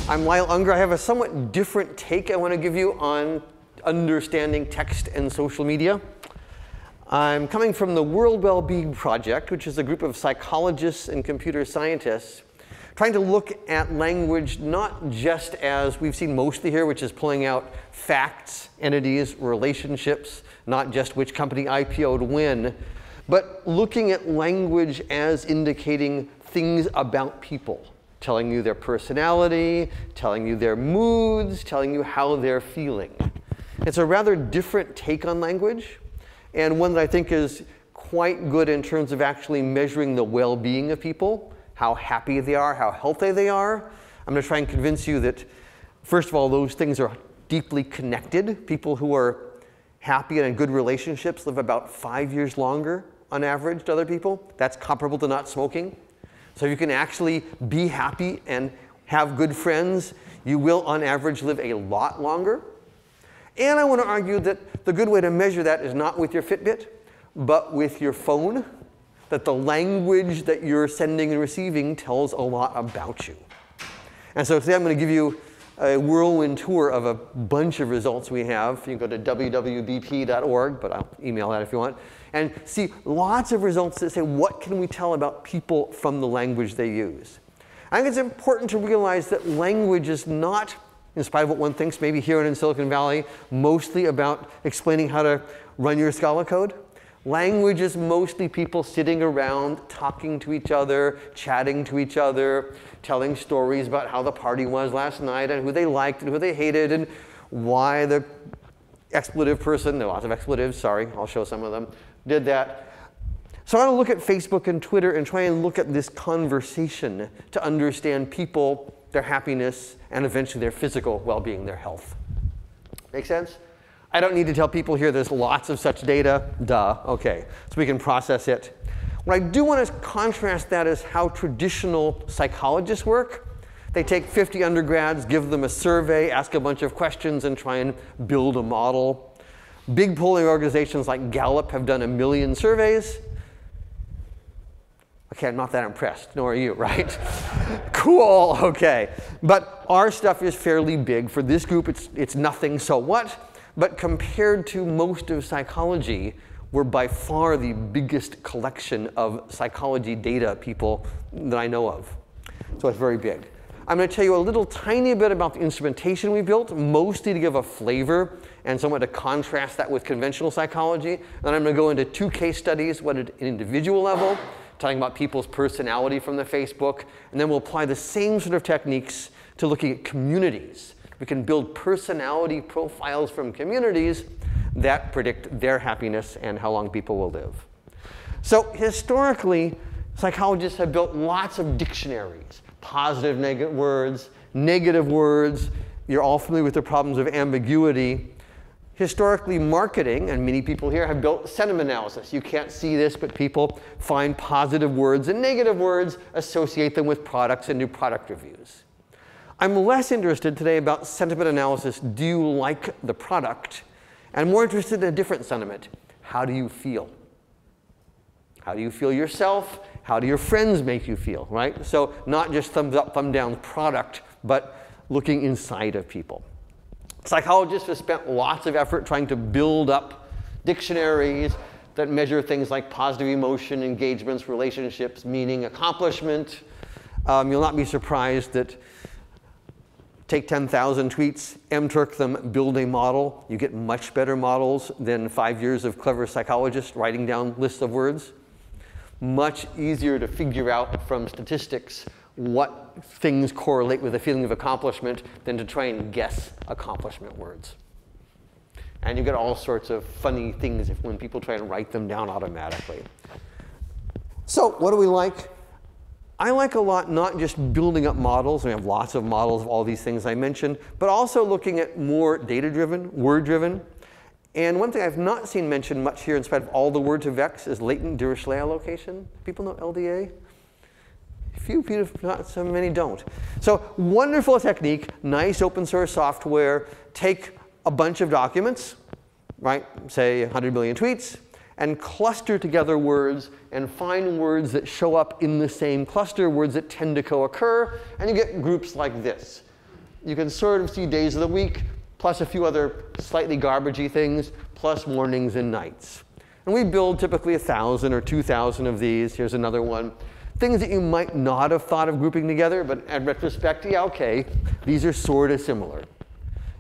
I'm Lyle Ungar. I have a somewhat different take I want to give you on understanding text and social media. I'm coming from the World Wellbeing Project, which is a group of psychologists and computer scientists trying to look at language not just as we've seen mostly here, which is pulling out facts, entities, relationships, not just which company IPO'd when, but looking at language as indicating things about people, telling you their personality, telling you their moods, telling you how they're feeling. It's a rather different take on language, and one that I think is quite good in terms of actually measuring the well-being of people, how happy they are, how healthy they are. I'm going to try and convince you that, first of all, those things are deeply connected. People who are happy and in good relationships live about 5 years longer on average to other people. That's comparable to not smoking. So if you can actually be happy and have good friends, you will on average live a lot longer. And I want to argue that the good way to measure that is not with your Fitbit, but with your phone, that the language that you're sending and receiving tells a lot about you. And so today I'm going to give you a whirlwind tour of a bunch of results we have. You can go to www.bp.org, but I'll email that if you want, and see lots of results that say what can we tell about people from the language they use. I think it's important to realize that language is not, in spite of what one thinks maybe here and in Silicon Valley, mostly about explaining how to run your Scala code. Language is mostly people sitting around, talking to each other, chatting to each other, telling stories about how the party was last night and who they liked and who they hated and why the expletive person, there are lots of expletives, sorry, I'll show some of them, did that. So I want to look at Facebook and Twitter and try and look at this conversation to understand people, their happiness, and eventually their physical well-being, their health. Make sense? I don't need to tell people here there's lots of such data. Duh. OK. So we can process it. What I do want to contrast that is how traditional psychologists work. They take 50 undergrads, give them a survey, ask a bunch of questions, and try and build a model. Big polling organizations like Gallup have done 1 million surveys. OK, I'm not that impressed. Nor are you, right? Cool. OK. But our stuff is fairly big. For this group, it's nothing, so what? But compared to most of psychology, we're by far the biggest collection of psychology data people that I know of. So it's very big. I'm going to tell you a little tiny bit about the instrumentation we built, mostly to give a flavor and somewhat to contrast that with conventional psychology. Then I'm going to go into 2 case studies, one at an individual level, talking about people's personality from the Facebook. And then we'll apply the same sort of techniques to looking at communities. We can build personality profiles from communities that predict their happiness and how long people will live. So historically, psychologists have built lots of dictionaries, positive, negative words, negative words. You're all familiar with the problems of ambiguity. Historically, marketing, and many people here have built sentiment analysis. You can't see this, but people find positive words and negative words, associate them with products and do product reviews. I'm less interested today about sentiment analysis. Do you like the product? And more interested in a different sentiment. How do you feel? How do you feel yourself? How do your friends make you feel, right? So not just thumbs up, thumb down product, but looking inside of people. Psychologists have spent lots of effort trying to build up dictionaries that measure things like positive emotion, engagements, relationships, meaning, accomplishment. You'll not be surprised that take 10,000 tweets, mTurk them, build a model. You get much better models than 5 years of clever psychologists writing down lists of words. Much easier to figure out from statistics what things correlate with a feeling of accomplishment than to try and guess accomplishment words. And you get all sorts of funny things when people try and write them down automatically. So what do we like? I like a lot not just building up models, we have lots of models of all these things I mentioned, but also looking at more data-driven, word-driven. And one thing I've not seen mentioned much here in spite of all the word-to-vex is latent Dirichlet allocation. People know LDA? A few people, not so many don't. So wonderful technique, nice open source software. Take a bunch of documents, right, say 100 million tweets, and cluster together words and find words that show up in the same cluster, words that tend to co-occur, and you get groups like this. you can sort of see days of the week, plus a few other slightly garbagey things, plus mornings and nights. And we build typically 1,000 or 2,000 of these. Here's another one. Things that you might not have thought of grouping together, but in retrospect, yeah, OK, these are sort of similar.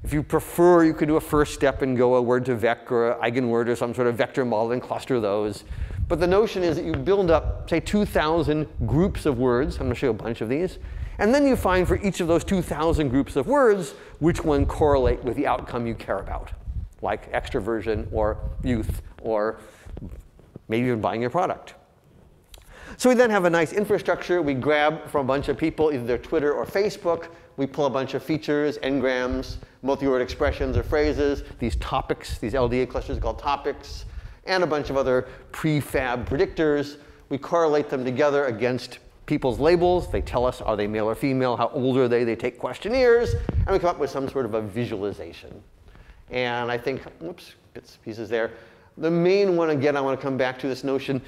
If you prefer, you could do a first step and go a word to vec or an eigenword or some sort of vector model and cluster those. But the notion is that you build up, say, 2,000 groups of words. I'm going to show you a bunch of these. And then you find for each of those 2,000 groups of words which one correlate with the outcome you care about, like extroversion or youth or maybe even buying your product. So we then have a nice infrastructure. We grab from a bunch of people, either their Twitter or Facebook. We pull a bunch of features, n-grams, multi-word expressions or phrases, these topics, these LDA clusters called topics, and a bunch of other prefab predictors. We correlate them together against people's labels. They tell us, are they male or female? How old are they? They take questionnaires. And we come up with some sort of a visualization. And I think, oops, pieces there. The main one, again, I want to come back to this notion.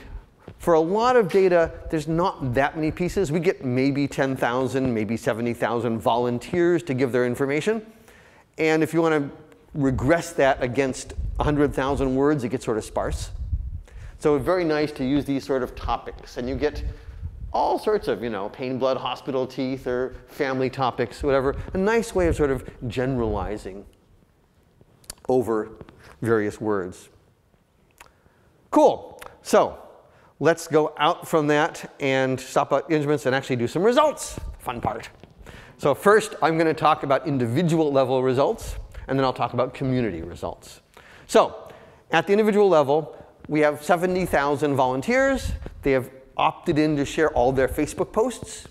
For a lot of data, there's not that many pieces. We get maybe 10,000, maybe 70,000 volunteers to give their information. And if you want to regress that against 100,000 words, it gets sort of sparse. So it's very nice to use these sort of topics. And you get all sorts of, pain, blood, hospital, teeth, or family topics, whatever. A nice way of sort of generalizing over various words. Cool. So let's go out from that and stop at instruments and actually do some results. Fun part. So first, I'm going to talk about individual level results, and then I'll talk about community results. So at the individual level, we have 70,000 volunteers. They have opted in to share all their Facebook posts.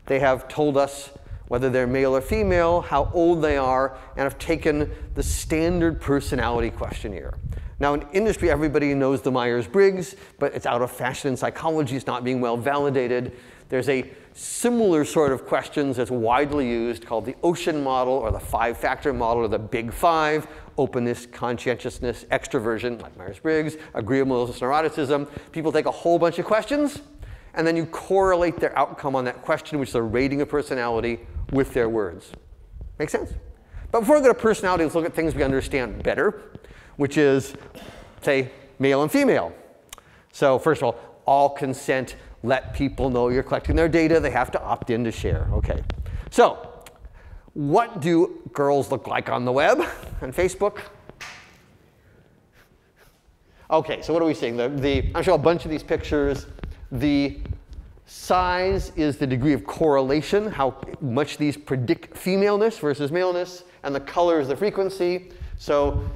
They have told us whether they're male or female, how old they are, and have taken the standard personality questionnaire. Now, in industry, everybody knows the Myers-Briggs, but it's out of fashion in psychology. It's not being well validated. There's a similar sort of questions that's widely used called the Ocean model or the 5-factor model or the Big 5, openness, conscientiousness, extroversion, like Myers-Briggs, agreeableness, neuroticism. People take a whole bunch of questions, and then you correlate their outcome on that question, which is a rating of personality, with their words. Make sense? But before we go to personality, let's look at things we understand better, which is, say, male and female. So first of all consent. Let people know you're collecting their data. They have to opt in to share. OK. So what do girls look like on the web and Facebook? OK, so what are we seeing? I'm showing a bunch of these pictures. The size is the degree of correlation, how much these predict femaleness versus maleness. And the color is the frequency. So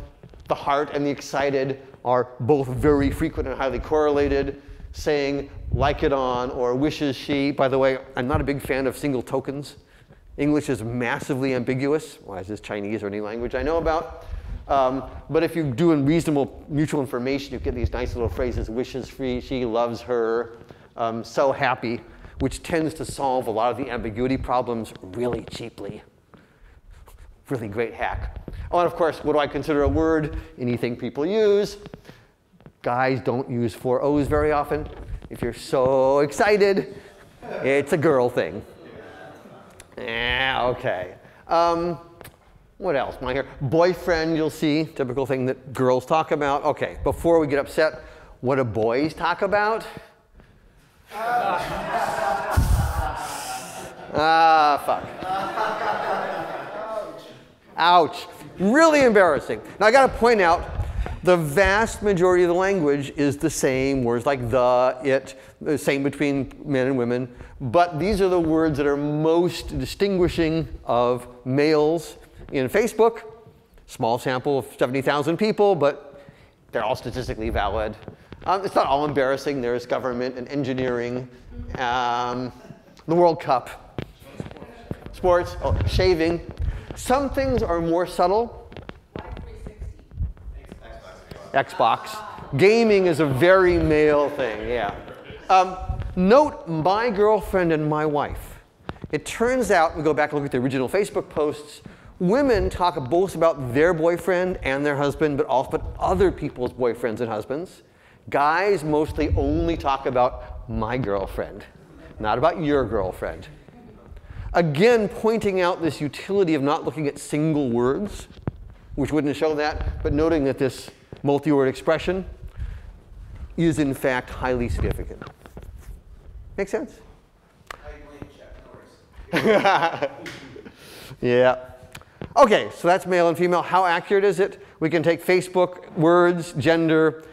the heart and the excited are both very frequent and highly correlated. Saying, like it on, or wishes she. By the way, I'm not a big fan of single tokens. English is massively ambiguous. Why is this Chinese or any language I know about? But if you're doing reasonable mutual information, you get these nice little phrases, wishes she, loves her, so happy, which tends to solve a lot of the ambiguity problems really cheaply. Really great hack. Oh, and of course, what do I consider a word? Anything people use. Guys don't use 4 O's very often. If you're so excited, it's a girl thing. Yeah, OK. What else? My here. Boyfriend, you'll see. Typical thing that girls talk about. OK, before we get upset, what do boys talk about? Fuck. Ouch. Really embarrassing. Now, I got to point out, the vast majority of the language is the same. Words like the, it, the same between men and women. But these are the words that are most distinguishing of males in Facebook. Small sample of 70,000 people, but they're all statistically valid. It's not all embarrassing. There's government and engineering, the World Cup, sports, shaving. Some things are more subtle. Xbox. Gaming is a very male thing, yeah. Note my girlfriend and my wife. It turns out, we go back and look at the original Facebook posts, women talk both about their boyfriend and their husband, but also about other people's boyfriends and husbands. Guys mostly only talk about my girlfriend, not about your girlfriend. Again, pointing out this utility of not looking at single words, which wouldn't show that, but noting that this multi-word expression is in fact highly significant. Make sense? Yeah. OK, so that's male and female. How accurate is it? We can take Facebook, words, gender,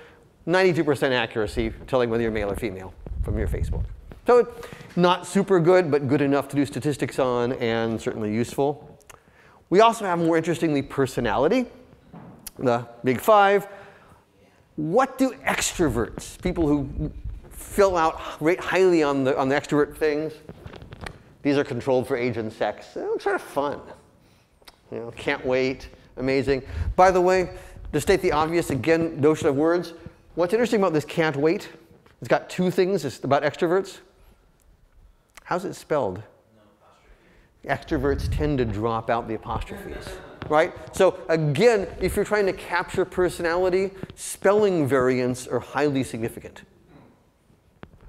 92% accuracy telling whether you're male or female from your Facebook. So not super good, but good enough to do statistics on and certainly useful. We also have, more interestingly, personality, the big 5. What do extroverts, people who fill out, rate highly on the extrovert things? These are controlled for age and sex. It's sort of fun. You know, can't wait, amazing. By the way, to state the obvious, again, notion of words. What's interesting about this can't wait? It's got 2 things about extroverts. How's it spelled? No apostrophe. Extroverts tend to drop out the apostrophes, right? So again, if you're trying to capture personality, spelling variants are highly significant.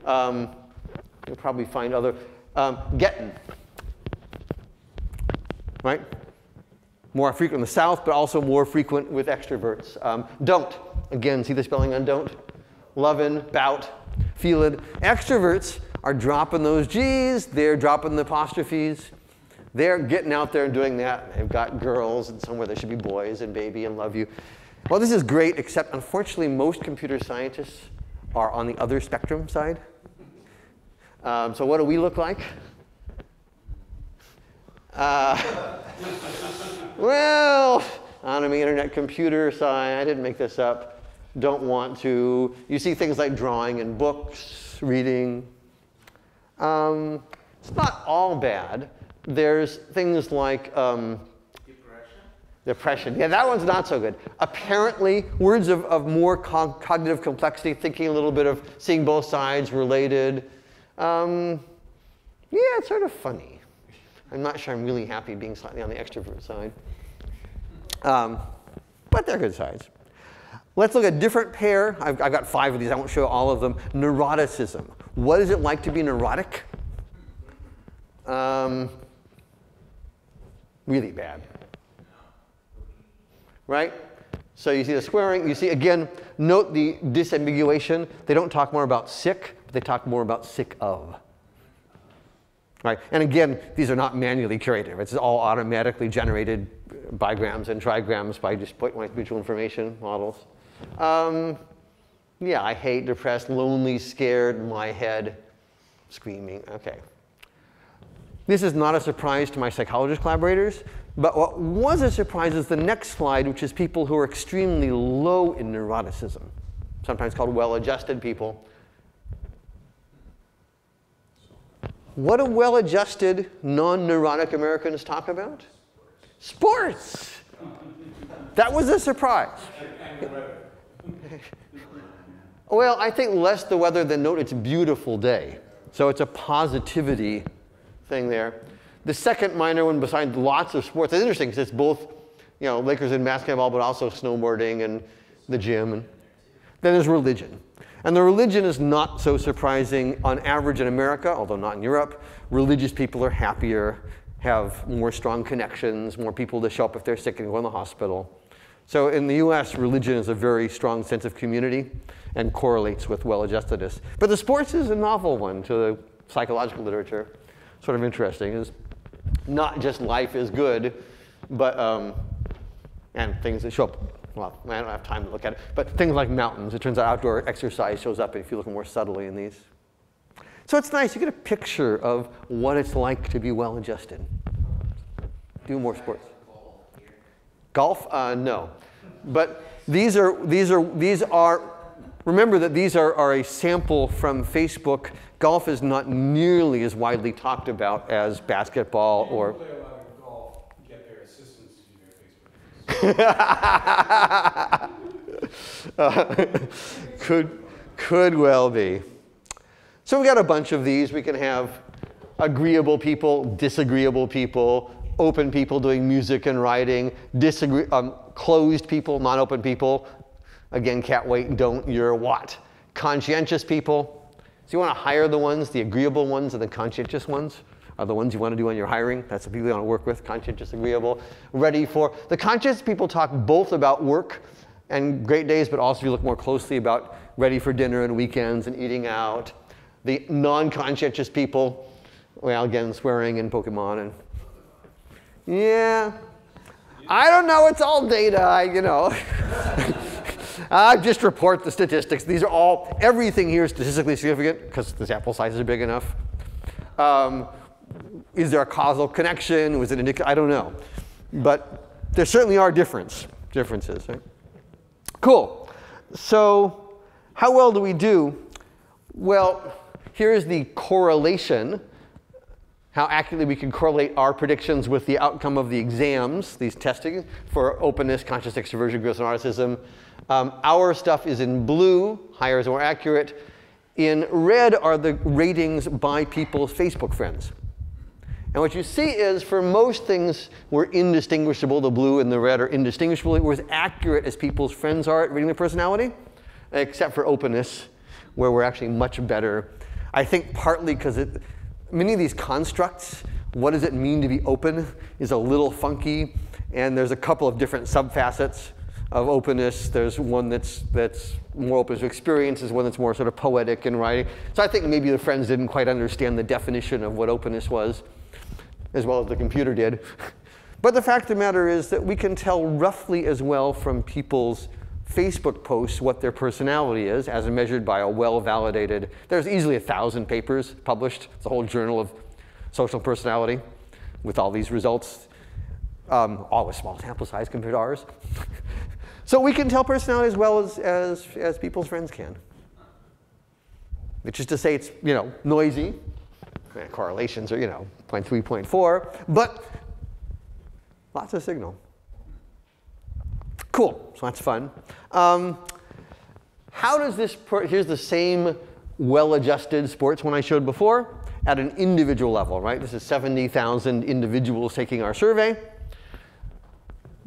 You'll probably find other getting, right? More frequent in the South, but also more frequent with extroverts. Don't. Again, see the spelling on don't? Lovin', bout, feelin'. Extroverts are dropping those G's. They're dropping the apostrophes. They're getting out there and doing that. They've got girls, and somewhere there should be boys and baby and love you. Well, this is great, except unfortunately, most computer scientists are on the other spectrum side. So what do we look like? Well, on the internet computer side, I didn't make this up. Don't want to. You see things like drawing in books, reading. It's not all bad. There's things like depression. Yeah, that one's not so good. Apparently, words of more cognitive complexity, thinking a little bit of seeing both sides related. Yeah, it's sort of funny. I'm not sure I'm really happy being slightly on the extrovert side. But they're good sides. Let's look at a different pair. I've got 5 of these. I won't show all of them. Neuroticism. What is it like to be neurotic? Really bad. Right? So you see the squaring. You see, again, note the disambiguation. They don't talk more about sick, but they talk more about sick of. Right? And again, these are not manually curated. It's all automatically generated bigrams and trigrams by just point-wise mutual information models. Yeah, I hate, depressed, lonely, scared, my head, screaming. OK. This is not a surprise to my psychologist collaborators. But what was a surprise is the next slide, which is people who are extremely low in neuroticism, sometimes called well-adjusted people. What do well-adjusted, non-neurotic Americans talk about? Sports. That was a surprise. Well, I think less the weather than note it's a beautiful day. So it's a positivity thing there. The second minor one, besides lots of sports, it's interesting because it's both, you know, Lakers and basketball, but also snowboarding and the gym. And then there's religion. And the religion is not so surprising. On average in America, although not in Europe, religious people are happier, have more strong connections, more people to show up if they're sick and go in the hospital. So in the US, religion is a very strong sense of community and correlates with well-adjustedness. But the sports is a novel one to the psychological literature. Sort of interesting. It's not just life is good, but and things that show up. Well, I don't have time to look at it, but things like mountains. It turns out outdoor exercise shows up if you look more subtly in these. So it's nice. You get a picture of what it's like to be well-adjusted. Do more sports. Golf? No. But these are. Remember that these are a sample from Facebook. Golf is not nearly as widely talked about as basketball or. Play a lot of golf, get their assistants to do their Facebook. Could well be. So we got a bunch of these. We can have agreeable people, disagreeable people, open people doing music and writing, closed people, non-open people. Again, can't wait, don't, you're what? Conscientious people. So you want to hire the ones, the agreeable ones and the conscientious ones. are the ones you want to do on your hiring. That's the people you want to work with, conscientious, agreeable, ready for. The conscientious people talk both about work and great days, but also if you look more closely about ready for dinner and weekends and eating out. The non-conscientious people, well, again, swearing and Pokemon and, yeah. I don't know, it's all data, you know. I just report the statistics. These are all, everything here is statistically significant because the sample sizes are big enough. Is there a causal connection? Was it indicative? I don't know. But there certainly are differences, right? Cool. So how well do we do? Well, here's the correlation. How accurately we can correlate our predictions with the outcome of the exams, these testing for openness, conscious extroversion, growth, and autism. Our stuff is in blue, higher is more accurate. In red are the ratings by people's Facebook friends. And what you see is for most things, we're indistinguishable. The blue and the red are indistinguishable. We're as accurate as people's friends are at reading their personality, except for openness, where we're actually much better. I think partly because many of these constructs, what does it mean to be open, is a little funky. And there's a couple of different subfacets of openness. There's one that's more open to experiences, one that's more sort of poetic in writing. So I think maybe the friends didn't quite understand the definition of what openness was, as well as the computer did. But the fact of the matter is that we can tell roughly as well from people's Facebook posts what their personality is, as measured by a well-validated, there's easily 1,000 papers published. It's a whole journal of social personality with all these results, all with small sample size compared to ours. So we can tell personality as well as people's friends can. Which is to say it's, you know, noisy. Correlations are, you know, 0.3, 0.4, but lots of signal. Cool, so that's fun. How does this, here's the same well-adjusted sports one I showed before at an individual level, right? This is 70,000 individuals taking our survey.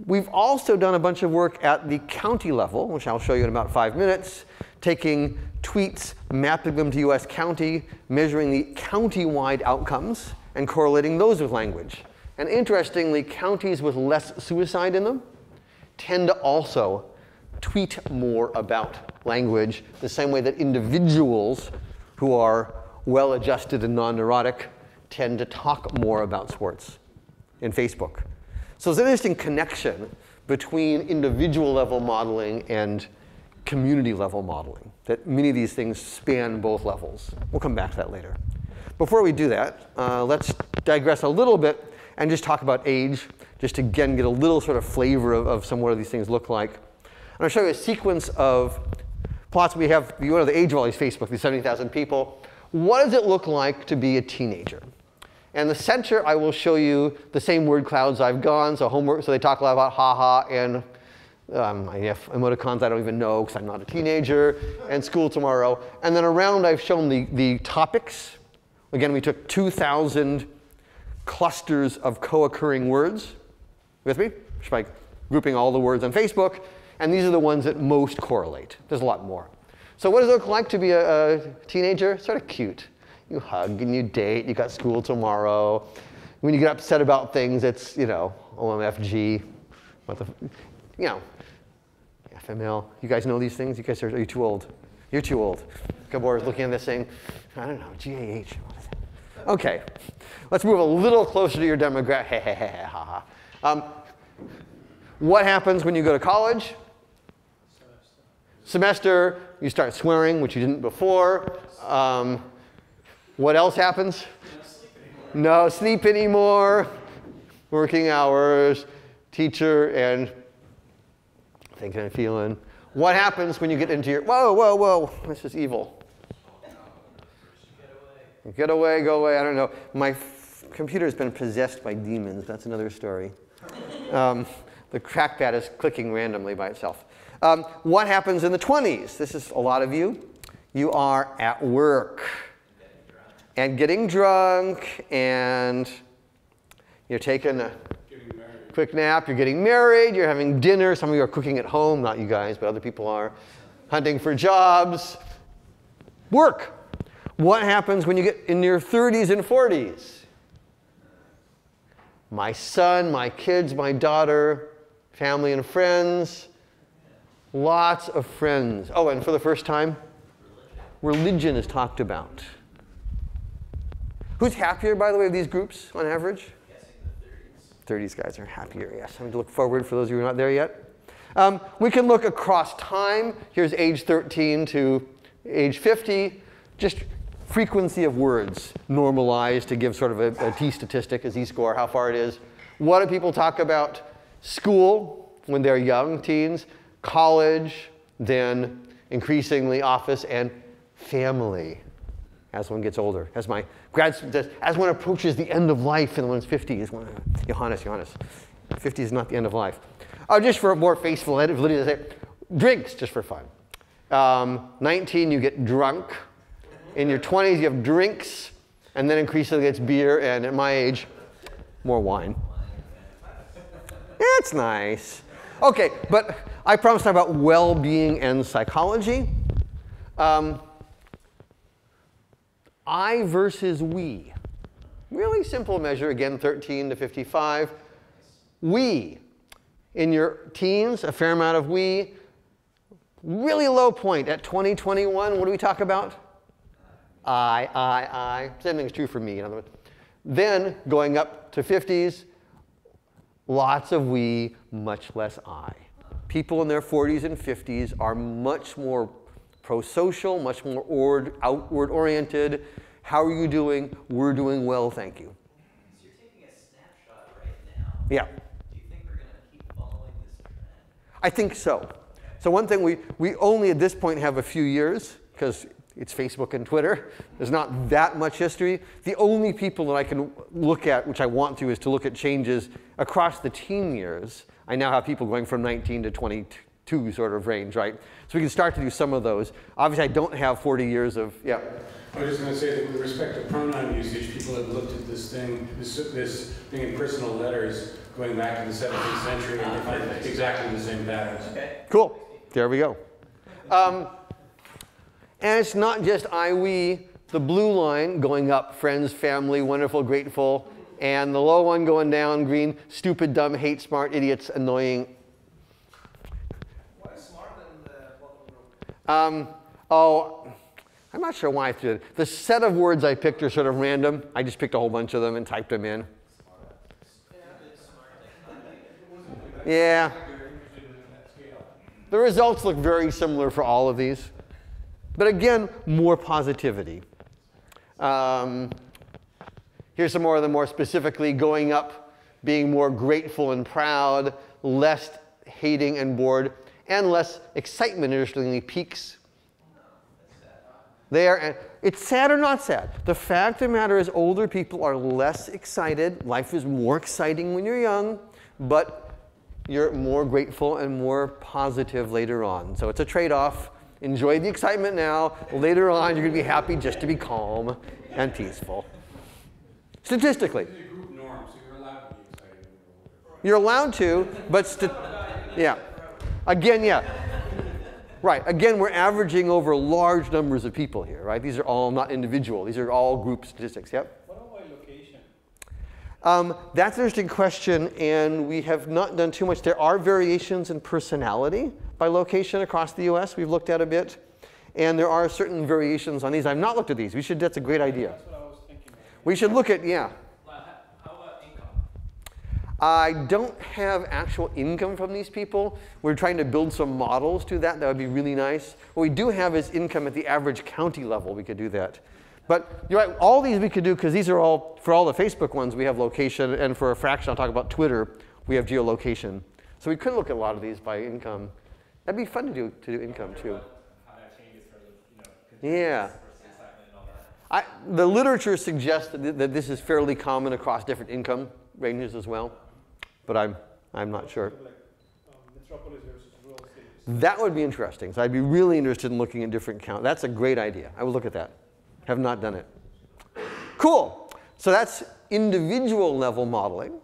We've also done a bunch of work at the county level, which I'll show you in about 5 minutes, taking tweets, mapping them to US county, measuring the county-wide outcomes, and correlating those with language. And interestingly, counties with less suicide in them tend to also tweet more about language the same way that individuals who are well-adjusted and non-neurotic tend to talk more about sports in Facebook. So there's an interesting connection between individual level modeling and community level modeling, that many of these things span both levels. We'll come back to that later. Before we do that, let's digress a little bit and just talk about age, just to again get a little sort of flavor of some what these things look like. I'm going to show you a sequence of plots. We have the age of all these Facebook, these 70,000 people. What does it look like to be a teenager? And the center, I will show you the same word clouds I've gone. So homework, so they talk a lot about haha and emoticons I don't even know because I'm not a teenager, and school tomorrow. And then around I've shown the topics. Again, we took 2,000 clusters of co-occurring words. With me? Just by grouping all the words on Facebook. And these are the ones that most correlate. There's a lot more. So what does it look like to be a teenager? Sort of cute. You hug and you date. You got school tomorrow. When you get upset about things, it's, you know, OMFG. What the, you know, FML. You guys know these things? You guys are you too old? You're too old. Gabor is looking at this saying, I don't know, GAH. What is that? OK. Let's move a little closer to your demographic. What happens when you go to college? Semester. You start swearing, which you didn't before. What else happens? No sleep anymore. Working hours, teacher, and thinking and feeling. What happens when you get into your, whoa, whoa, whoa, this is evil. Get away, go away, I don't know. My computer's been possessed by demons. That's another story. The trackpad is clicking randomly by itself. What happens in the 20s? This is a lot of you. You are at work and getting drunk, and you're taking a quick nap. You're getting married. You're having dinner. Some of you are cooking at home. Not you guys, but other people are. Hunting for jobs. Work. What happens when you get in your 30s and 40s? my son, my kids, my daughter, family and friends. Lots of friends. Oh, and for the first time, religion is talked about. Who's happier, by the way, of these groups on average? Guessing the 30s. 30s guys are happier, yes. I'm going to look forward for those of you who are not there yet. We can look across time. Here's age 13 to age 50. Just frequency of words normalized to give sort of a T statistic, a Z-score, how far it is. What do people talk about? School, when they're young, teens. College, then increasingly office, and family as one gets older. As one approaches the end of life and one's 50 is when, Johannes, 50 is not the end of life. Oh, just for more faithful validity, drinks, just for fun. 19, you get drunk. In your 20s, you have drinks, and then increasingly it's beer, and at my age, more wine. It's nice. Okay, but I promised to talk about well-being and psychology. I versus we. Really simple measure, again, 13 to 55. We. In your teens, a fair amount of we. Really low point at 20, 21, what do we talk about? I. Same thing is true for me, in other words. Then, going up to 50s, lots of we, much less I. People in their 40s and 50s are much more pro-social, much more outward-oriented. How are you doing? We're doing well, thank you. So you're taking a snapshot right now. Yeah. Do you think we're going to keep following this trend? I think so. So one thing, we only at this point have a few years, because it's Facebook and Twitter. There's not that much history. The only people that I can look at, which I want to, is to look at changes across the teen years. I now have people going from 19 to 22 sort of range, right? So we can start to do some of those. Obviously, I don't have 40 years of, yeah. I was just going to say that with respect to pronoun usage, people have looked at this thing, this thing in personal letters going back to the 17th century, and they find exactly the same patterns. Okay. Cool. There we go. And it's not just I, we, the blue line going up, friends, family, wonderful, grateful, and the low one going down, green, stupid, dumb, hate, smart, idiots, annoying. Why is smart than the welcome group? I'm not sure why I did it. The set of words I picked are sort of random. I just picked a whole bunch of them and typed them in. Yeah. The results look very similar for all of these. But again, more positivity. Here's some more of them more specifically. Going up, being more grateful and proud, less hating and bored, and less excitement, interestingly, peaks. There, and it's sad or not sad. The fact of the matter is older people are less excited. Life is more exciting when you're young, but you're more grateful and more positive later on. So it's a trade-off. Enjoy the excitement now. Later on, you're going to be happy just to be calm and peaceful. Statistically. It's a group norm, so you're allowed to be excited when you're older. You're allowed to, but yeah. Again, yeah. Right. Again, we're averaging over large numbers of people here, right? These are all not individual. These are all group statistics. Yep. What about location? That's an interesting question, and we have not done too much. There are variations in personality by location across the US. We've looked at a bit. And there are certain variations on these. I've not looked at these. That's a great idea. That's what I was thinking. We should look at, yeah. How about income? I don't have actual income from these people. We're trying to build some models to that. That would be really nice. What we do have is income at the average county level. We could do that. But you're right, all these we could do, because these are all, for all the Facebook ones, we have location. And for a fraction, I'll talk about Twitter, we have geolocation. So we could look at a lot of these by income. That'd be fun to do income, too. How that changes for, Yeah. versus excitement and all that. The literature suggests that this is fairly common across different income ranges as well. But I'm not sure. Like metropolis versus rural cities. That would be interesting. So I'd be really interested in looking at different count. That's a great idea. I would look at that. Have not done it. Cool. So that's individual level modeling.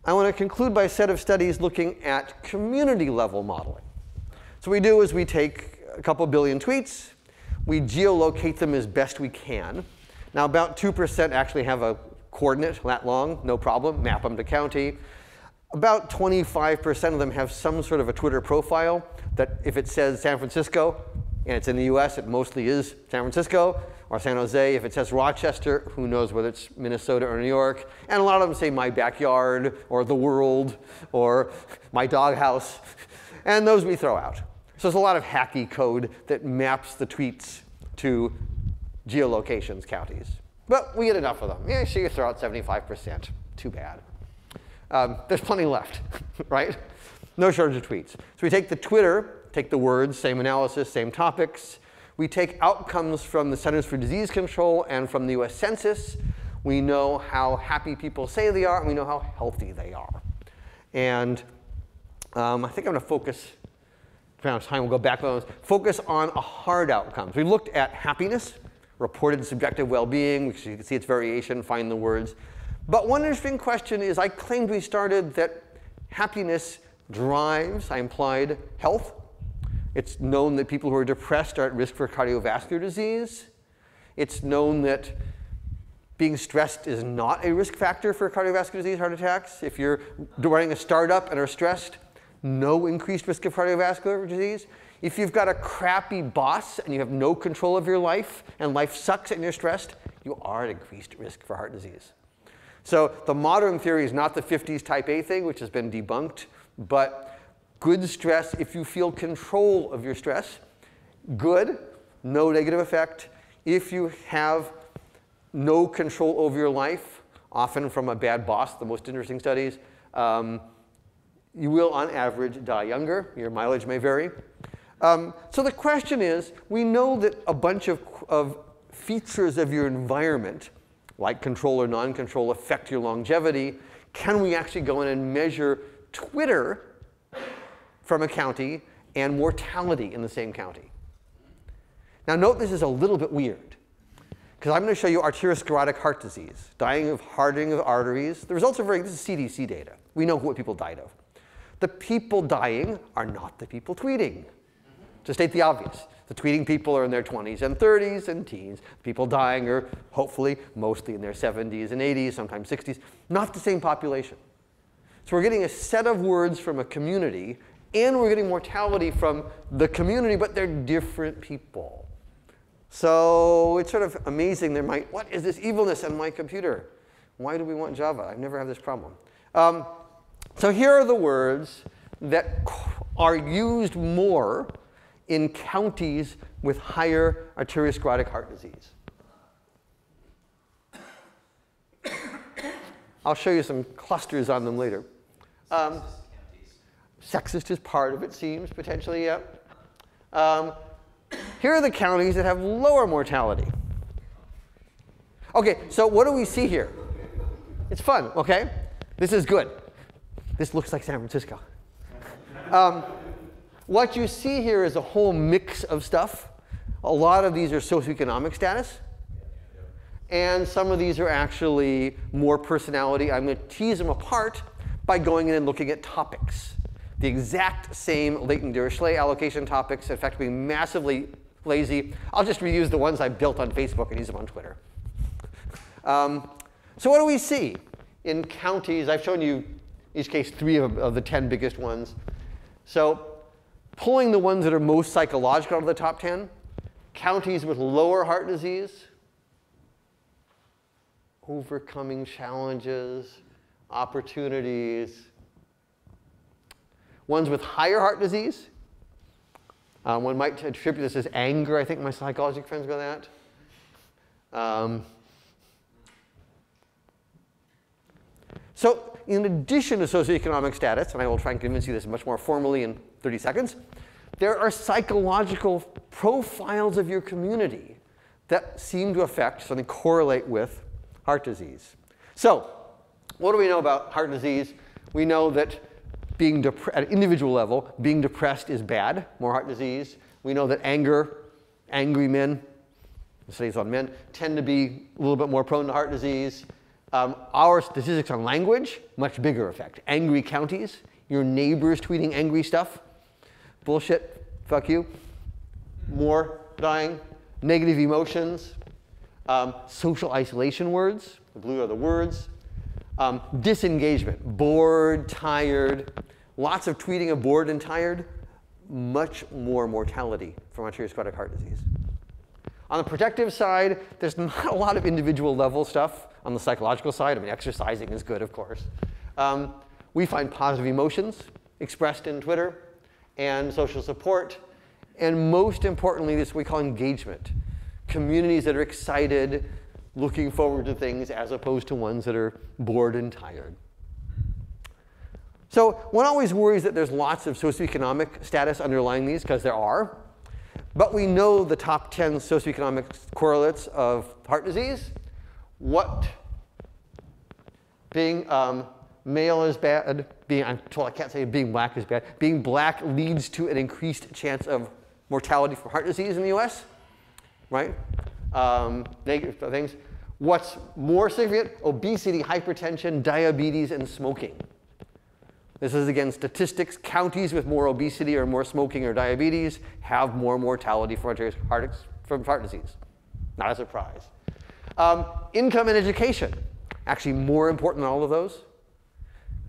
I want to conclude by a set of studies looking at community level modeling. So what we do is we take a couple billion tweets. We geolocate them as best we can. Now about 2% actually have a coordinate that long, no problem, map them to county. About 25% of them have some sort of a Twitter profile that if it says San Francisco and it's in the US, it mostly is San Francisco, or San Jose. If it says Rochester, who knows whether it's Minnesota or New York. And a lot of them say my backyard, or the world, or my doghouse. And those we throw out. So there's a lot of hacky code that maps the tweets to geolocations, counties. But we get enough of them. Yeah, sure, you throw out 75%. Too bad. There's plenty left, right? No shortage of tweets. So we take the Twitter, take the words, same analysis, same topics. We take outcomes from the Centers for Disease Control and from the US Census. We know how happy people say they are, and we know how healthy they are. And I think I'm going to focus, depending on time, we'll go back on those. Focus on a hard outcomes. We looked at happiness, reported subjective well-being. You can see its variation, find the words. But one interesting question is, I claimed we started that happiness drives, I implied, health. It's known that people who are depressed are at risk for cardiovascular disease. It's known that being stressed is not a risk factor for cardiovascular disease, heart attacks. If you're running a startup and are stressed, no increased risk of cardiovascular disease. If you've got a crappy boss and you have no control of your life and life sucks and you're stressed, you are at increased risk for heart disease. So the modern theory is not the 50s type A thing, which has been debunked, but good stress, if you feel control of your stress, good, no negative effect. If you have no control over your life, often from a bad boss, the most interesting studies, you will, on average, die younger. Your mileage may vary. So the question is, we know that a bunch of features of your environment, like control or non-control, affect your longevity. Can we actually go in and measure Twitter from a county and mortality in the same county? Now note this is a little bit weird, because I'm going to show you arteriosclerotic heart disease, dying of hardening of arteries. The results are this is CDC data. We know what people died of. The people dying are not the people tweeting. To state the obvious, the tweeting people are in their 20s and 30s and teens. People dying are hopefully mostly in their 70s and 80s, sometimes 60s. Not the same population. So we're getting a set of words from a community, and we're getting mortality from the community, but they're different people. So it's sort of amazing. What is this evilness on my computer? Why do we want Java? I've never had this problem. So here are the words that are used more in counties with higher arteriosclerotic heart disease. I'll show you some clusters on them later. Sexist is part of it, seems, potentially, yeah. Here are the counties that have lower mortality. OK, so what do we see here? It's fun, OK? This is good. This looks like San Francisco. What you see here is a whole mix of stuff. A lot of these are socioeconomic status. And some of these are actually more personality. I'm going to tease them apart by going in and looking at topics. The exact same latent Dirichlet allocation topics, in fact, being massively lazy. I'll just reuse the ones I built on Facebook and use them on Twitter. So what do we see in counties? I've shown you, in each case, 3 of the 10 biggest ones. So pulling the ones that are most psychological out of the top 10, counties with lower heart disease, overcoming challenges, opportunities. Ones with higher heart disease, one might attribute this as anger. I think my psychology friends go that. So in addition to socioeconomic status, and I will try and convince you this much more formally in 30 seconds, there are psychological profiles of your community that seem to affect, so they correlate with heart disease. So what do we know about heart disease? We know that being at an individual level, being depressed is bad, more heart disease. We know that angry men, the studies on men, tend to be a little bit more prone to heart disease. Our statistics on language, much bigger effect. Angry counties, your neighbors tweeting angry stuff. Bullshit, fuck you. More dying. Negative emotions. Social isolation words. The blue are the words. Disengagement, bored, tired. Lots of tweeting of bored and tired. Much more mortality from arteriosclerotic heart disease. On the protective side, there's not a lot of individual level stuff. On the psychological side, I mean, exercising is good, of course. We find positive emotions expressed in Twitter and social support. And most importantly, this we call engagement. Communities that are excited, looking forward to things, as opposed to ones that are bored and tired. So one always worries that there's lots of socioeconomic status underlying these, because there are. But we know the top 10 socioeconomic correlates of heart disease. What being male is bad, I'm told I can't say being black is bad. Being black leads to an increased chance of mortality from heart disease in the US, right? Negative things. What's more significant? Obesity, hypertension, diabetes, and smoking. This is, again, statistics. Counties with more obesity or more smoking or diabetes have more mortality from heart disease. Not a surprise. Income and education, actually more important than all of those.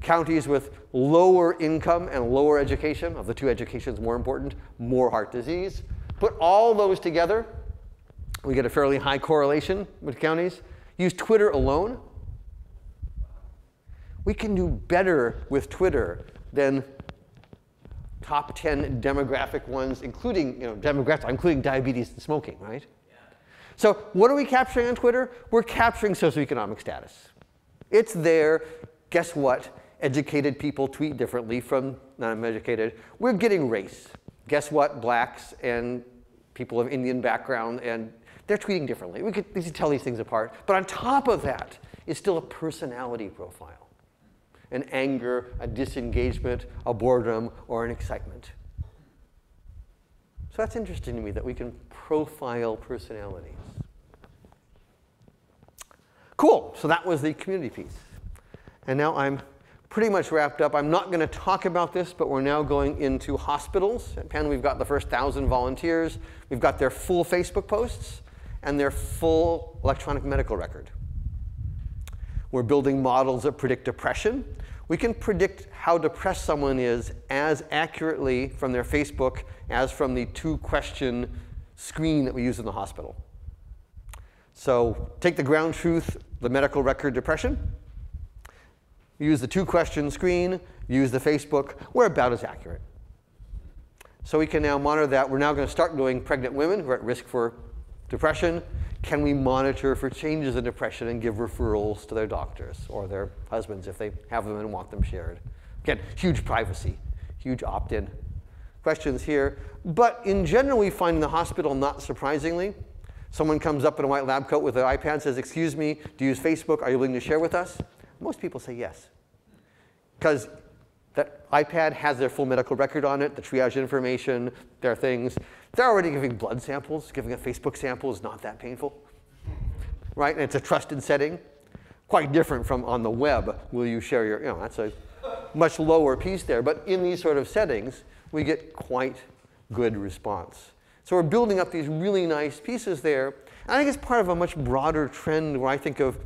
Counties with lower income and lower education, of the two, education is more important, more heart disease. Put all those together, we get a fairly high correlation with counties. Use Twitter alone. We can do better with Twitter than top 10 demographic ones, including demographics, including diabetes and smoking, right? Yeah. So what are we capturing on Twitter? We're capturing socioeconomic status. It's there. Guess what? Educated people tweet differently from non-educated. We're getting race. Guess what? Blacks and people of Indian background, and they're tweeting differently. We could tell these things apart. But on top of that is still a personality profile. An anger, a disengagement, a boredom, or an excitement. So that's interesting to me that we can profile personalities. Cool, so that was the community piece. And now I'm pretty much wrapped up. I'm not going to talk about this, but we're now going into hospitals. At Penn, we've got the first 1,000 volunteers. We've got their full Facebook posts and their full electronic medical record. We're building models that predict depression. We can predict how depressed someone is as accurately from their Facebook as from the 2-question screen that we use in the hospital. So take the ground truth, the medical record depression. Use the 2-question screen. Use the Facebook. We're about as accurate. So we can now monitor that. We're now going to start doing pregnant women who are at risk for depression. Can we monitor for changes in depression and give referrals to their doctors or their husbands if they have them and want them shared? Again, huge privacy, huge opt-in questions here. But in general, we find in the hospital, not surprisingly, someone comes up in a white lab coat with an iPad and says, excuse me, do you use Facebook? Are you willing to share with us? Most people say yes. Because that iPad has their full medical record on it, the triage information, their things. They're already giving blood samples. Giving a Facebook sample is not that painful, right? And it's a trusted setting. Quite different from on the web. Will you share your, that's a much lower piece there. But in these sort of settings, we get quite good response. So we're building up these really nice pieces there. And I think it's part of a much broader trend where I think of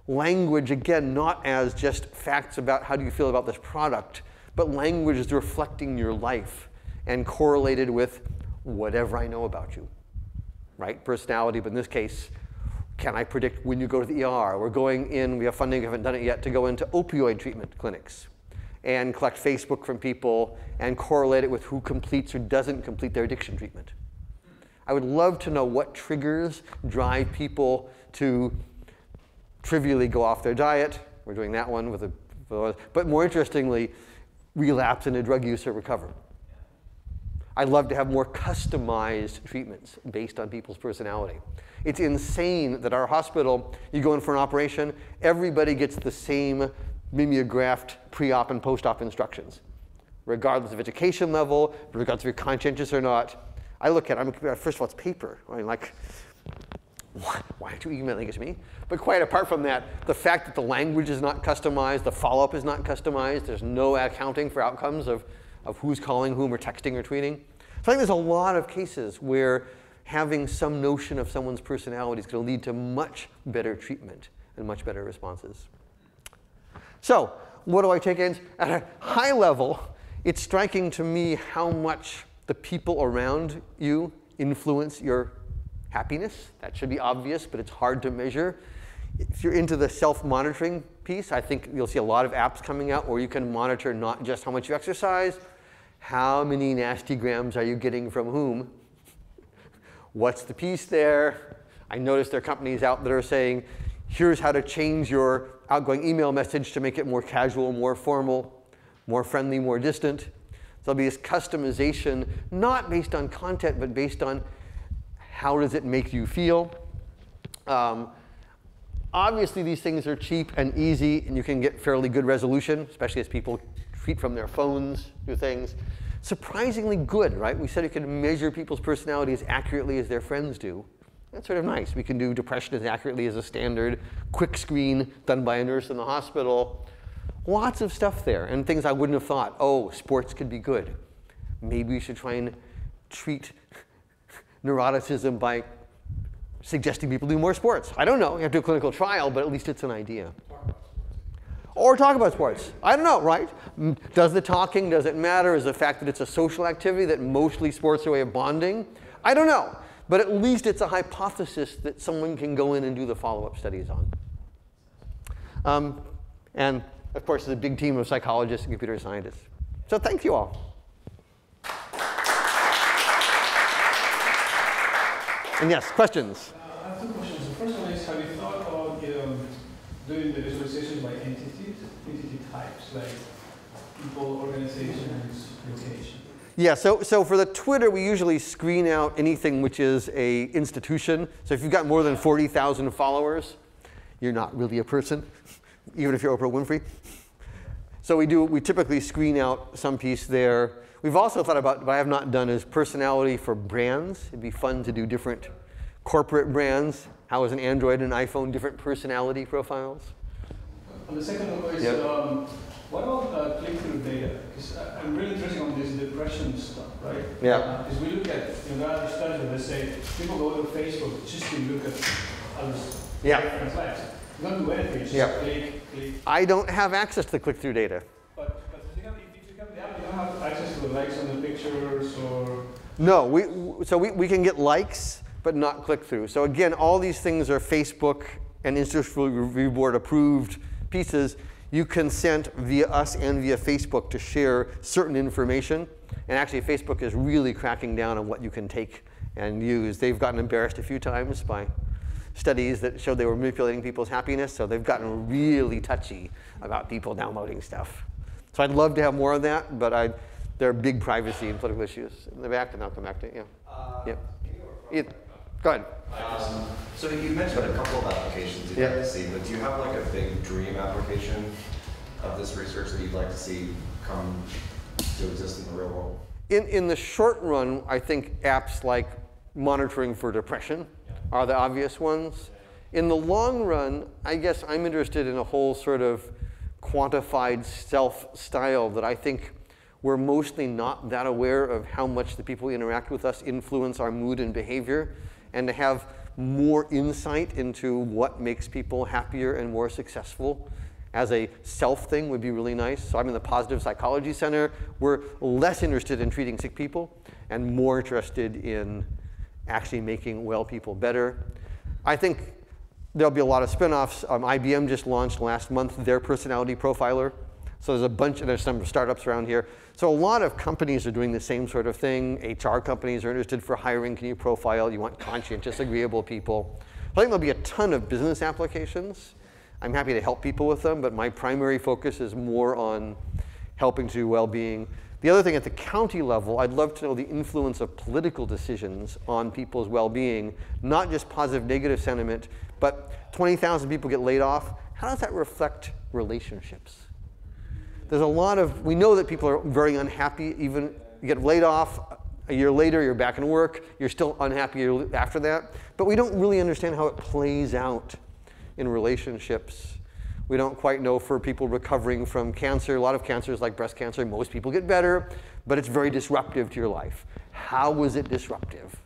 language, again, not as just facts about how do you feel about this product, but language is reflecting your life and correlated with whatever I know about you, right? Personality, but in this case, can I predict when you go to the ER? We're going in, we have funding, we haven't done it yet, to go into opioid treatment clinics and collect Facebook from people and correlate it with who completes or doesn't complete their addiction treatment. I would love to know what triggers drive people to trivially go off their diet. We're doing that one with but more interestingly, relapse into drug use or recover. I'd love to have more customized treatments based on people's personality. It's insane that our hospital, you go in for an operation, everybody gets the same mimeographed pre-op and post-op instructions, regardless of education level, regardless if you're conscientious or not. I look at it, first of all, it's paper. I mean, like, why aren't you emailing it to me? But quite apart from that, the fact that the language is not customized, the follow-up is not customized, there's no accounting for outcomes of who's calling whom or texting or tweeting. So I think there's a lot of cases where having some notion of someone's personality is going to lead to much better treatment and much better responses. So what do I take in? At a high level, it's striking to me how much the people around you influence your happiness. That should be obvious, but it's hard to measure. If you're into the self-monitoring piece, I think you'll see a lot of apps coming out where you can monitor not just how much you exercise, how many nasty grams are you getting from whom, what's the piece there. I noticed there are companies out that are saying, here's how to change your outgoing email message to make it more casual, more formal, more friendly, more distant. So there'll be this customization, not based on content, but based on how does it make you feel. Obviously, these things are cheap and easy, and you can get fairly good resolution, especially as people tweet from their phones, do things. Surprisingly good, right? We said you can measure people's personality as accurately as their friends do. That's sort of nice. We can do depression as accurately as a standard quick screen done by a nurse in the hospital. Lots of stuff there, and things I wouldn't have thought. Oh, sports could be good. Maybe we should try and treat neuroticism by suggesting people do more sports. I don't know. You have to do a clinical trial, but at least it's an idea. Or talk about sports. I don't know, right? Does the talking, does it matter? Is the fact that it's a social activity, that mostly sports are a way of bonding? I don't know. But at least it's a hypothesis that someone can go in and do the follow-up studies on. And of course, there's a big team of psychologists and computer scientists. So thank you all. And yes, questions? I have two questions. The first one is, have you thought about doing the visualization by entity types, like people, organizations, location? Yeah, so for the Twitter, we usually screen out anything which is a institution. So if you've got more than 40,000 followers, you're not really a person, even if you're Oprah Winfrey. So we typically screen out some piece there. We've also thought about, what I have not done, is personality for brands. It'd be fun to do different corporate brands. How is an Android and an iPhone different personality profiles? And the second one is, what about click-through data? Because I'm really interested on this depression stuff, right? Yeah. Because we look at, there are studies that say people go to Facebook just to look at others' different lives. You don't do anything, just click. I don't have access to the click-through data. But if you have the app, you don't have access to the likes on the pictures or... No, we can get likes, but not click-through. So again, all these things are Facebook and Institutional Review Board approved pieces. You consent via us and via Facebook to share certain information. And actually, Facebook is really cracking down on what you can take and use. They've gotten embarrassed a few times by studies that showed they were manipulating people's happiness. So they've gotten really touchy about people downloading stuff. So I'd love to have more of that, but there are big privacy and political issues in the back, and I'll come back to it. Yeah. Go ahead. So you mentioned a couple of applications you'd like to see, but do you have like a big dream application of this research that you'd like to see come to exist in the real world? In the short run, I think apps like monitoring for depression are the obvious ones. In the long run, I guess I'm interested in a whole sort of quantified self-style that I think we're mostly not that aware of how much the people who interact with us influence our mood and behavior, and to have more insight into what makes people happier and more successful as a self thing would be really nice. So I'm in the Positive Psychology Center. We're less interested in treating sick people and more interested in actually making well people better. I think there'll be a lot of spin-offs. IBM just launched last month their personality profiler. So there's a bunch, and there's some startups around here. So a lot of companies are doing the same sort of thing. HR companies are interested for hiring. Can you profile? You want conscientious, agreeable people. I think there'll be a ton of business applications. I'm happy to help people with them, but my primary focus is more on helping to do well-being. The other thing, at the county level, I'd love to know the influence of political decisions on people's well-being, not just positive, negative sentiment, but 20,000 people get laid off. How does that reflect relationships? There's a lot of, we know that people are very unhappy, even you get laid off, a year later you're back in work, you're still unhappy after that, but we don't really understand how it plays out in relationships. We don't quite know for people recovering from cancer. A lot of cancers like breast cancer, most people get better, but it's very disruptive to your life. How was it disruptive?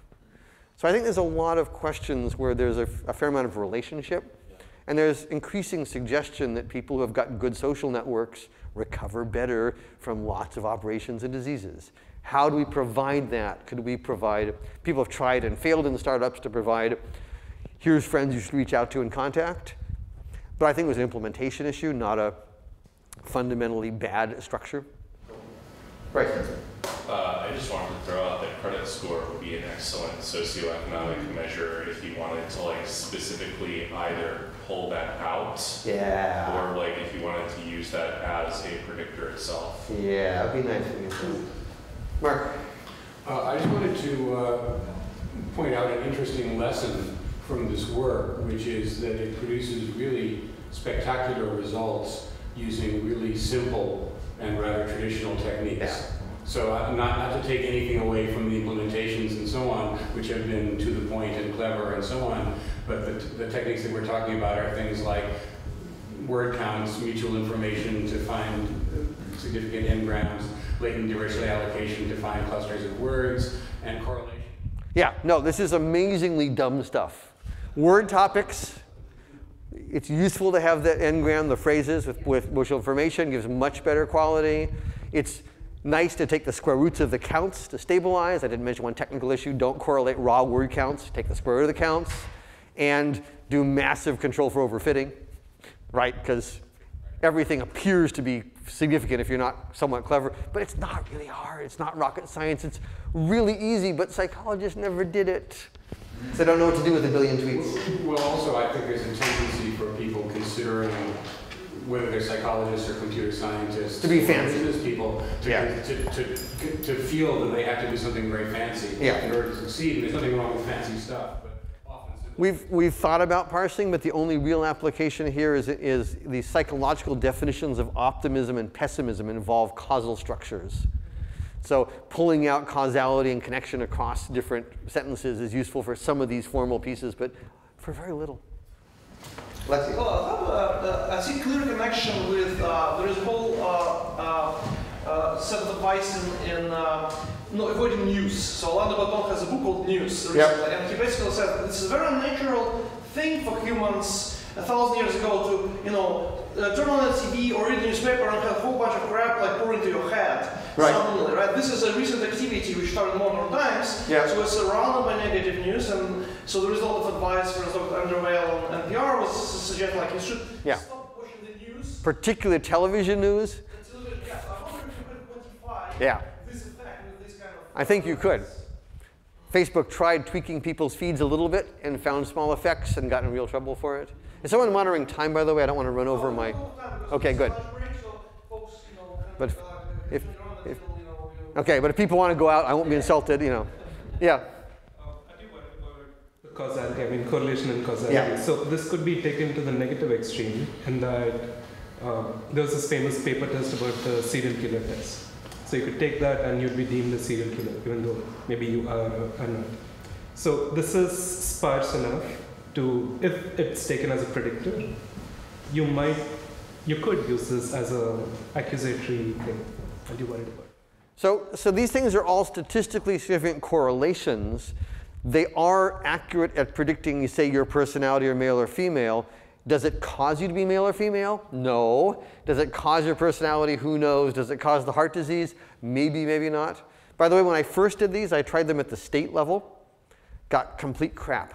So I think there's a lot of questions where there's a fair amount of relationship, And there's increasing suggestion that people who have got good social networks recover better from lots of operations and diseases. How do we provide that? Could we provide, people have tried and failed in the startups to provide, here's friends you should reach out to and contact. But I think it was an implementation issue, not a fundamentally bad structure. Right. I just wanted to throw out that credit score would be an excellent socioeconomic measure if you wanted to like specifically either pull that out, or like if you wanted to use that as a predictor itself. Yeah, that'd be nice. Mark. I just wanted to point out an interesting lesson from this work, which is that it produces really spectacular results using really simple and rather traditional techniques. Yeah. So not to take anything away from the implementations and so on, which have been to the point and clever and so on, but the techniques that we're talking about are things like word counts, mutual information to find significant n-grams, latent devreal allocation to find clusters of words, and correlation. Yeah, no, this is amazingly dumb stuff. Word topics, it's useful to have the n-gram, the phrases with mutual information, gives much better quality. It's nice to take the square roots of the counts to stabilize. I didn't mention one technical issue. Don't correlate raw word counts. Take the square root of the counts and do massive control for overfitting, right? Because everything appears to be significant if you're not somewhat clever, but it's not really hard. It's not rocket science. It's really easy, but psychologists never did it. So they don't know what to do with a billion tweets. Well, also, I think there's a tendency for people considering whether they're psychologists or computer scientists, to be fancy, business people, to feel that they have to do something very fancy in order to succeed. And there's nothing wrong with fancy stuff, but often we've thought about parsing, but the only real application here is the psychological definitions of optimism and pessimism involve causal structures. So pulling out causality and connection across different sentences is useful for some of these formal pieces, but for very little. Lexi. I see clear connection with, there is a whole set of advice in avoiding news. So Orlando Baton has a book called News recently, and he basically said this is a very natural thing for humans 1,000 years ago to, turn on the TV or read a newspaper and have a whole bunch of crap like pour into your head suddenly, right? This is a recent activity which started in modern times, so it's surrounded by negative news, and so the result of advice, for Dr. Andrew Lyle on NPR was suggesting like you should stop pushing the news. Particularly television news. I wonder if you could quantify this effect with this kind of... I think you could. Facebook tried tweaking people's feeds a little bit and found small effects and got in real trouble for it. Is someone monitoring time, by the way? I don't want to run over my... Okay, good. But if okay, but if people want to go out, I won't be insulted, Yeah. I do worry about causality, I mean correlation and causality. Yeah. So this could be taken to the negative extreme, and that there was this famous paper test about the serial killer test. So you could take that and you'd be deemed a serial killer, even though maybe you are or not. So this is sparse enough to, if it's taken as a predictor, you could use this as an accusatory thing. What are you worried about? So these things are all statistically significant correlations. They are accurate at predicting, you say, your personality or male or female. Does it cause you to be male or female? No. Does it cause your personality? Who knows? Does it cause the heart disease? Maybe, maybe not. By the way, when I first did these, I tried them at the state level. Got complete crap.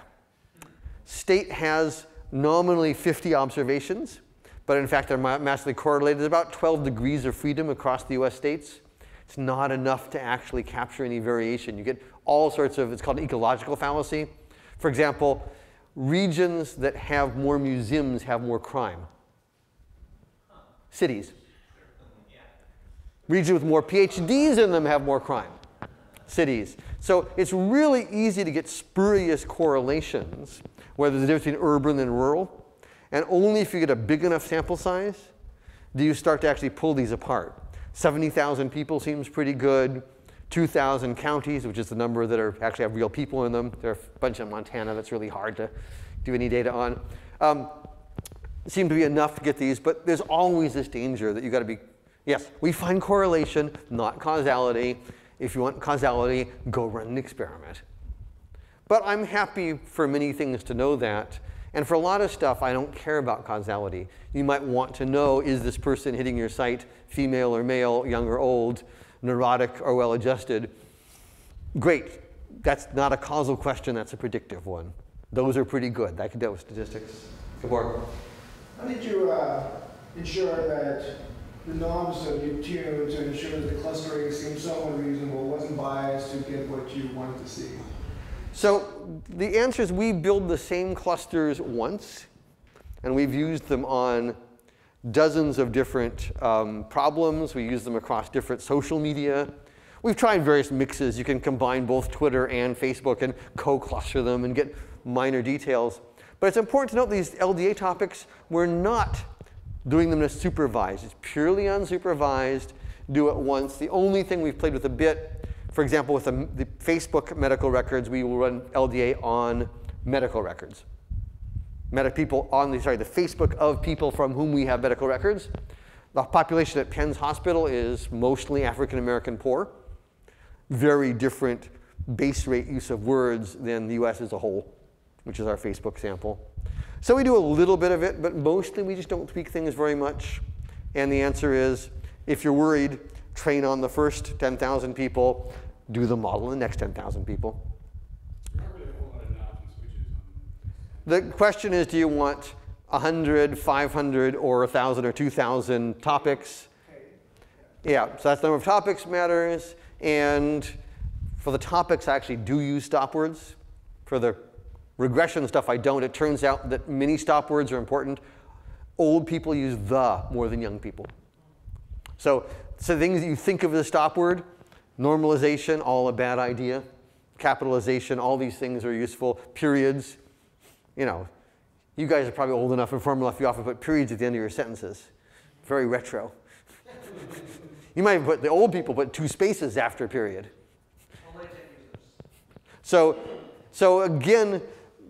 State has nominally 50 observations, but in fact they're massively correlated. There's about 12 degrees of freedom across the US states. It's not enough to actually capture any variation. You get all sorts of, it's called an ecological fallacy. For example, regions that have more museums have more crime. Cities. Regions with more PhDs in them have more crime. Cities. So it's really easy to get spurious correlations, where there's a difference between urban and rural. And only if you get a big enough sample size do you start to actually pull these apart. 70,000 people seems pretty good. 2,000 counties, which is the number that actually have real people in them. There are a bunch in Montana that's really hard to do any data on. Seem to be enough to get these, but there's always this danger that you got to be, yes, we find correlation, not causality. If you want causality, go run an experiment. But I'm happy for many things to know that. And for a lot of stuff, I don't care about causality. You might want to know, is this person hitting your site female or male, young or old, neurotic or well-adjusted? Great. That's not a causal question, that's a predictive one. Those are pretty good. I can deal with statistics. Gabor? How did you ensure that the norms that you tuned to ensure that the clustering seemed somewhat reasonable, wasn't biased to get what you wanted to see? So the answer is we build the same clusters once, and we've used them on dozens of different problems. We use them across different social media. We've tried various mixes. You can combine both Twitter and Facebook and co-cluster them and get minor details. But it's important to note these LDA topics, we're not doing them as supervised. It's purely unsupervised. Do it once. The only thing we've played with a bit, for example, with the Facebook medical records, we will run LDA on medical records. People on the Facebook of people from whom we have medical records. The population at Penn's Hospital is mostly African American poor. Very different base rate use of words than the US as a whole, which is our Facebook sample. So we do a little bit of it, but mostly we just don't tweak things very much. And the answer is, if you're worried, train on the first 10,000 people, do the model on the next 10,000 people. The question is, do you want 100, 500, or 1,000 or 2,000 topics? Yeah, so that's the number of topics matters. And for the topics, I actually do use stop words. For the regression stuff, I don't. It turns out that many stop words are important. Old people use the more than young people. So things that you think of as a stop word, normalization, all a bad idea. Capitalization, all these things are useful. Periods, you guys are probably old enough and formal enough, you often put periods at the end of your sentences. Very retro. You might put, the old people put 2 spaces after a period. So again,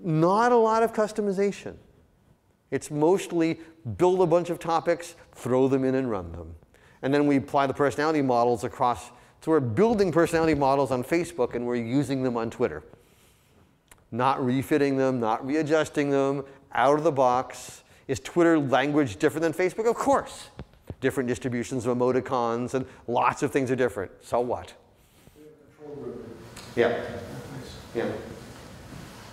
not a lot of customization. It's mostly build a bunch of topics, throw them in and run them. And then we apply the personality models across. So we're building personality models on Facebook and we're using them on Twitter. Not refitting them, not readjusting them, out of the box. Is Twitter language different than Facebook? Of course. Different distributions of emoticons and lots of things are different. So what? Yeah. Yeah.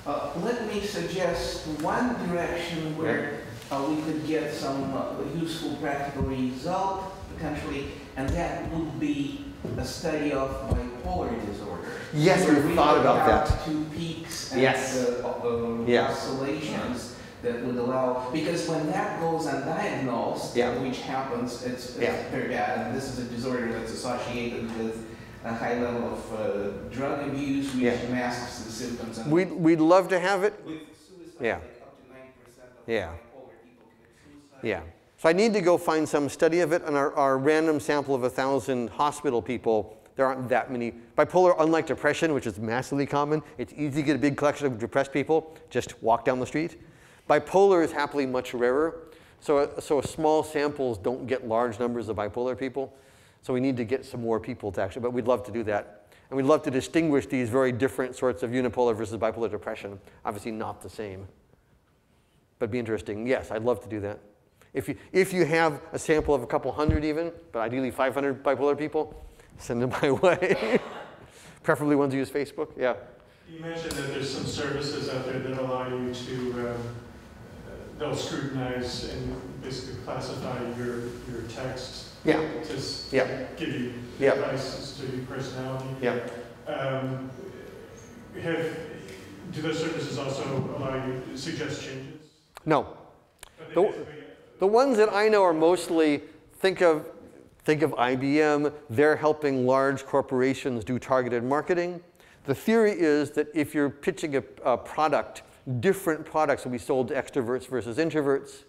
Let me suggest one direction where we could get some useful practical result potentially, and that would be a study of bipolar disorder. Yes, we thought about that. 2 peaks and yes. oscillations that would allow, because when that goes undiagnosed, which happens, it's very bad, and this is a disorder that's associated with a high level of drug abuse, which masks the symptoms. And we'd love to have it. With suicide, like up to 9% of bipolar people commit suicide. Yeah. So I need to go find some study of it. And our random sample of 1,000 hospital people, there aren't that many. Bipolar, unlike depression, which is massively common, it's easy to get a big collection of depressed people. Just walk down the street. Bipolar is happily much rarer. So small samples don't get large numbers of bipolar people. So we need to get some more people to actually, but we'd love to do that. And we'd love to distinguish these very different sorts of unipolar versus bipolar depression. Obviously not the same, but be interesting. Yes, I'd love to do that. If you have a sample of a couple hundred even, but ideally 500 bipolar people, send them my way. Preferably ones who use Facebook, yeah. You mentioned that there's some services out there that allow you to, they'll scrutinize and basically classify your text. Yeah. To give you advice as to your personality. Yeah. Do those services also allow you to suggest changes? No. The ones that I know are mostly, think of IBM, they're helping large corporations do targeted marketing. The theory is that if you're pitching a product, different products will be sold to extroverts versus introverts,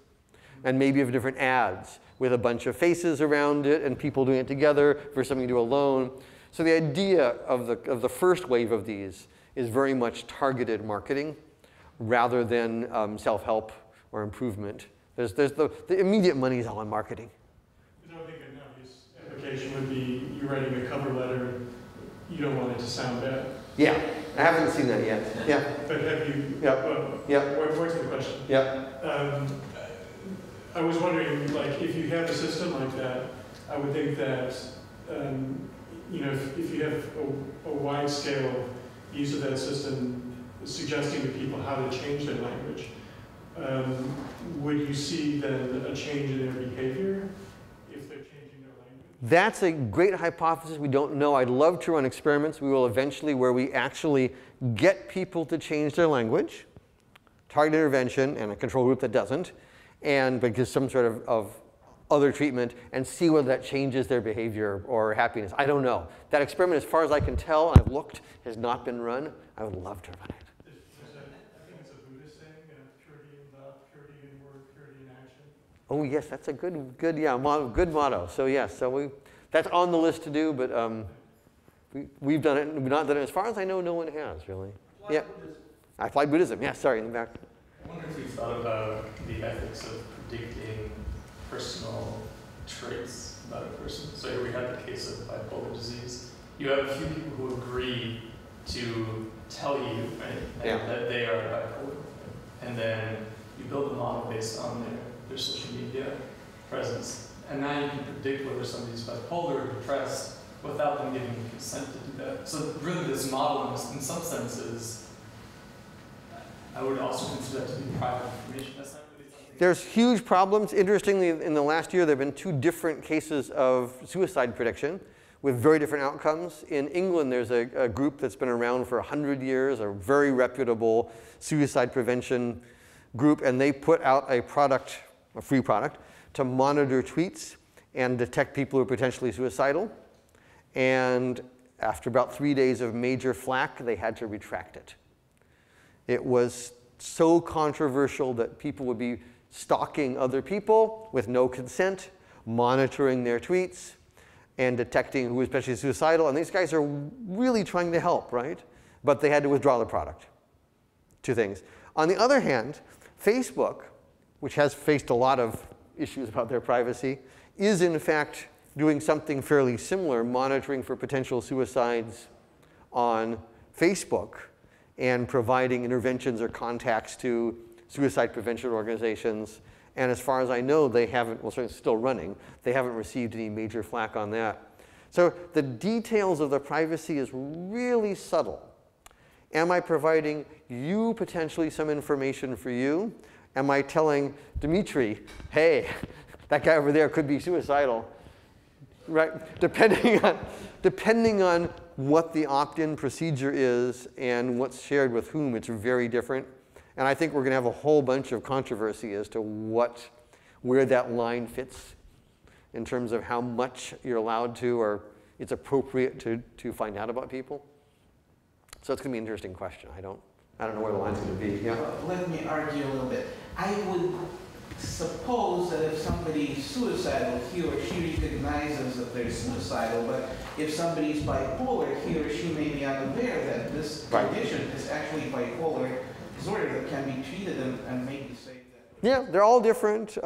and maybe have different ads with a bunch of faces around it and people doing it together versus something you do alone. So the idea of the first wave of these is very much targeted marketing rather than self-help or improvement. There's the immediate money is all in marketing. I think an obvious application would be you're writing a cover letter, you don't want it to sound bad. Yeah. I haven't seen that yet. Yeah. But have you? Yeah. Where's the question? Yeah. I was wondering, like, if you have a system like that, I would think that, you know, if you have a wide scale use of that system, suggesting to people how to change their language, would you see then a change in their behavior if they're changing their language? That's a great hypothesis. We don't know. I'd love to run experiments. We will eventually where we actually get people to change their language, target intervention, and a control group that doesn't, and because some sort of other treatment, and see whether that changes their behavior or happiness. I don't know. That experiment, as far as I can tell, and I've looked, has not been run. I would love to run it. I think it's a Buddhist saying, purity in thought, purity in word, purity in action. Oh yes, that's a good good motto. So yes, that's on the list to do, but we've done it. We've not done it. As far as I know, no one has really. Yeah. I applied Buddhism. Yeah, sorry, in the back. I wonder if you thought about the ethics of predicting personal traits about a person. So here we have the case of bipolar disease. You have a few people who agree to tell you, right, that they are bipolar. And then you build a model based on their social media presence. And now you can predict whether somebody's bipolar or depressed without them giving consent to do that. So really this model, in some senses, I would also consider that to be private information. That's not really something. There's huge problems. Interestingly, in the last year, there have been 2 different cases of suicide prediction with very different outcomes. In England, there's a group that's been around for 100 years, a very reputable suicide prevention group, and they put out a product, a free product, to monitor tweets and detect people who are potentially suicidal. And after about 3 days of major flack, they had to retract it. It was so controversial that people would be stalking other people with no consent, monitoring their tweets, and detecting who was especially suicidal. And these guys are really trying to help, right? But they had to withdraw the product. 2 things. On the other hand, Facebook, which has faced a lot of issues about their privacy, is in fact doing something fairly similar, monitoring for potential suicides on Facebook and providing interventions or contacts to suicide prevention organizations. And as far as I know, they haven't, well, certainly still running, they haven't received any major flack on that. So the details of the privacy is really subtle. Am I providing you potentially some information for you? Am I telling Dimitri, hey, that guy over there could be suicidal? Right? Depending on what the opt-in procedure is and what's shared with whom, it's very different. And I think we're going to have a whole bunch of controversy as to where that line fits in terms of how much you're allowed to or it's appropriate to find out about people. So it's going to be an interesting question. I don't know where the line's going to be. Yeah. Let me argue a little bit. I would suppose that if somebody is suicidal, he or she recognizes that they're suicidal, but if somebody's bipolar, he or she may be unaware that this condition is actually bipolar disorder that can be treated and maybe saved. Yeah, they're all different.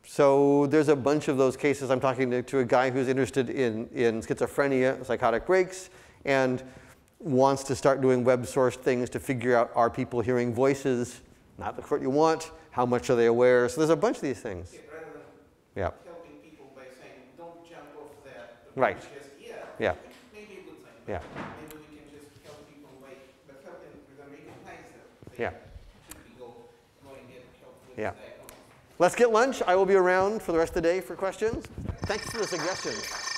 So there's a bunch of those cases. I'm talking to a guy who's interested in schizophrenia, psychotic breaks, and wants to start doing web-sourced things to figure out, are people hearing voices, not the sort you want, how much are they aware? So there's a bunch of these things. Yeah, rather than helping people by saying, don't jump off that. Right. Just, yeah. Maybe a good thing. Yeah. Maybe we can just help people by helping them recognize that. Yeah. Should we go and get help with Yeah. that? Let's get lunch. I will be around for the rest of the day for questions. Thanks for the suggestions.